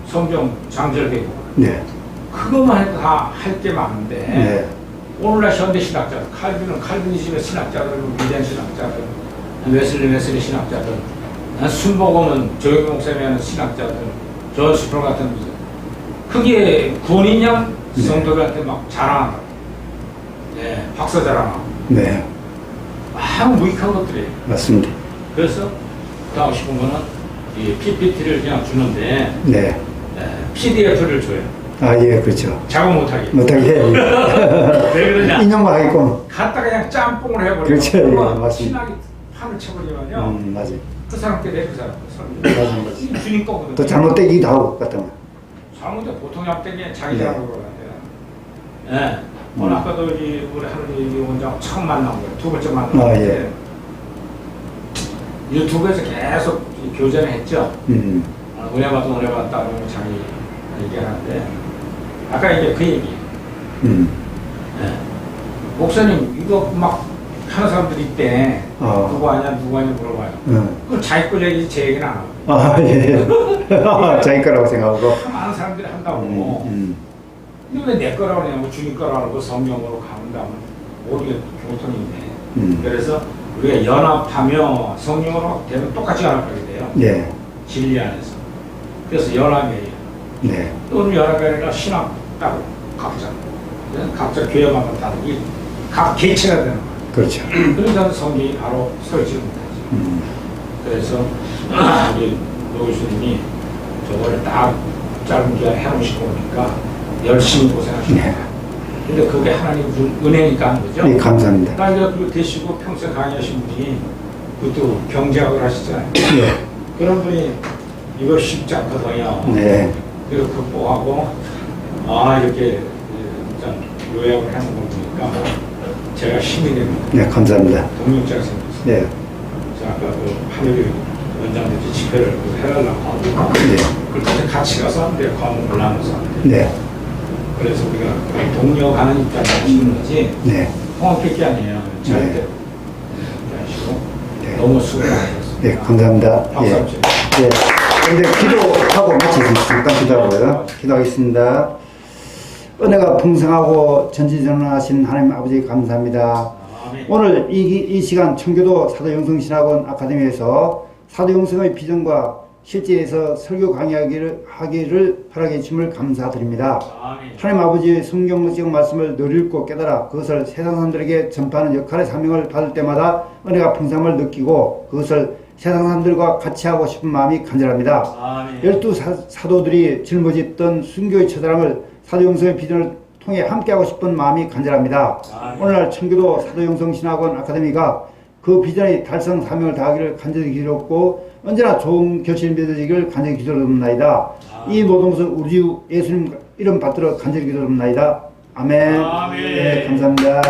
Speaker 3: 성경 장절되고.
Speaker 1: 네.
Speaker 3: 그것만 해도 다 할 게 많은데
Speaker 1: 네.
Speaker 3: 오늘날 현대 신학자들, 칼빈은 칼빈이즘의 신학자들, 위대한 신학자들, 웨슬리 신학자들, 순복음은 조영기 목사님이 하는 신학자들, 존 스프로 같은 분들. 그게 군인형 성도들한테 막 자랑하고, 네, 박사 자랑하고.
Speaker 1: 네.
Speaker 3: 아무 무익한 것들이에요.
Speaker 1: 맞습니다.
Speaker 3: 그래서 더 하고 싶은 거는 이 PPT를 그냥 주는데
Speaker 1: 네.
Speaker 3: PDF를 줘요.
Speaker 1: 아, 예, 그렇죠.
Speaker 3: 작업 못하게.
Speaker 1: 못하게.
Speaker 3: 왜 그러냐?
Speaker 1: 인용만 하겠고.
Speaker 3: 갖다 그냥 짬뽕을 해버리면
Speaker 1: 그렇죠, 예, 맞습니다.
Speaker 3: 신학이 판을 쳐버리면요.
Speaker 1: 맞아요.
Speaker 3: 그 사람 때문에 그 사람.
Speaker 1: 맞아요.
Speaker 3: 주님 거거든요.
Speaker 1: 또 잘못되기도 하고, 같은 거.
Speaker 3: 잘못돼 보통 약되게 자기
Speaker 1: 네.
Speaker 3: 잘하는 거라요. 예. 오늘 아까도 우리 하늘이 원장 처음 만난 거예요. 두 번째 만난
Speaker 1: 아,
Speaker 3: 거예요.
Speaker 1: 예.
Speaker 3: 유튜브에서 계속 교전을 했죠. 은혜 받다 그러면 자기 얘기하는데 아까 이제 그 얘기. 예. 목사님 이거 막 하는 사람들이 있대. 누구 아냐 물어봐요. 그럼 자기 거 얘기 제 얘기는 안 하고.
Speaker 1: 아, 예. 자기 거라고 생각하고.
Speaker 3: 많은 사람들이 한다고. 근데 왜 내 거라고 그러냐고 주님 거라고 하고 성경으로 가면 모르게 교통이 있네. 그래서 우리가 연합하며 성령으로 되면 똑같이 연합하게 돼요.
Speaker 1: 네.
Speaker 3: 진리 안에서. 그래서 연합이에요.
Speaker 1: 네.
Speaker 3: 또는 연합이 아니라 신학 따로 각자 교회마다 다르기 각 개체가 되는 거예요.
Speaker 1: 그렇죠.
Speaker 3: 그러니까 성경이 바로 서있지 못하지. 그래서 우리 노 교수님이 저거를 딱 짧은 기간에 해놓으시고 오니까 열심히 고생하셨습니다.
Speaker 1: 네.
Speaker 3: 근데 그게 하나님 은혜니까 하는 거죠.
Speaker 1: 네, 감사합니다.
Speaker 3: 그러니까 그거 되시고 평생 강의하신 분이 그것도 경제학을 하시잖아요.
Speaker 1: 네.
Speaker 3: 그런 분이 이거 쉽지 않거든요.
Speaker 1: 네.
Speaker 3: 그걸 극복하고 이렇게 요약을 하는 걸 보니까 제가 힘이 됩니다.
Speaker 1: 네, 감사합니다.
Speaker 3: 동력자가 생겼어요.
Speaker 1: 네.
Speaker 3: 그래서 아까 그 하늘이 원장님께 집회를 해달라고 하고
Speaker 1: 네.
Speaker 3: 그때 같이 가서 하는데 과목을 나눠서 하는데
Speaker 1: 네.
Speaker 3: 그래서 우리가 동력하는 입장을 하시는 거지
Speaker 1: 네.
Speaker 3: 통합할 게 아니에요. 절대
Speaker 1: 네.
Speaker 3: 하시고
Speaker 1: 네.
Speaker 3: 너무 수고 많으셨습니다.
Speaker 1: 네, 감사합니다.
Speaker 3: 박수
Speaker 1: 예.
Speaker 3: 한번 주세요.
Speaker 1: 예. 근데 기도하고 마치겠습니다. 잠깐 기도하고요. 기도하겠습니다. 은혜가 풍성하고 전지전능하신 하나님 아버지 감사합니다.
Speaker 3: 아멘.
Speaker 1: 오늘 이 시간 청교도 사도영성신학원 아카데미에서 사도영성의 비전과 실제에서 설교 강의하기를 허락해 주심을 감사드립니다.
Speaker 3: 아멘.
Speaker 1: 하나님 아버지의 성경적 말씀을 늘 읽고 깨달아 그것을 세상 사람들에게 전파하는 역할의 사명을 받을 때마다 은혜가 풍성함을 느끼고 그것을 세상 사람들과 같이 하고 싶은 마음이 간절합니다.
Speaker 3: 아멘.
Speaker 1: 12 사도들이 짊어졌던 순교의 처절함을 사도영성의 비전을 통해 함께하고 싶은 마음이 간절합니다.
Speaker 3: 아멘.
Speaker 1: 오늘날 청교도 사도영성신학원 아카데미가 그 비전의 달성 사명을 다하기를 간절히 기도했고 언제나 좋은 결실이 맺어지기를 간절히 기도드립니다. 이 모든 것을 우리 주 예수님 이름 받들어 간절히 기도드립니다. 아멘.
Speaker 3: 아멘.
Speaker 1: 네, 감사합니다.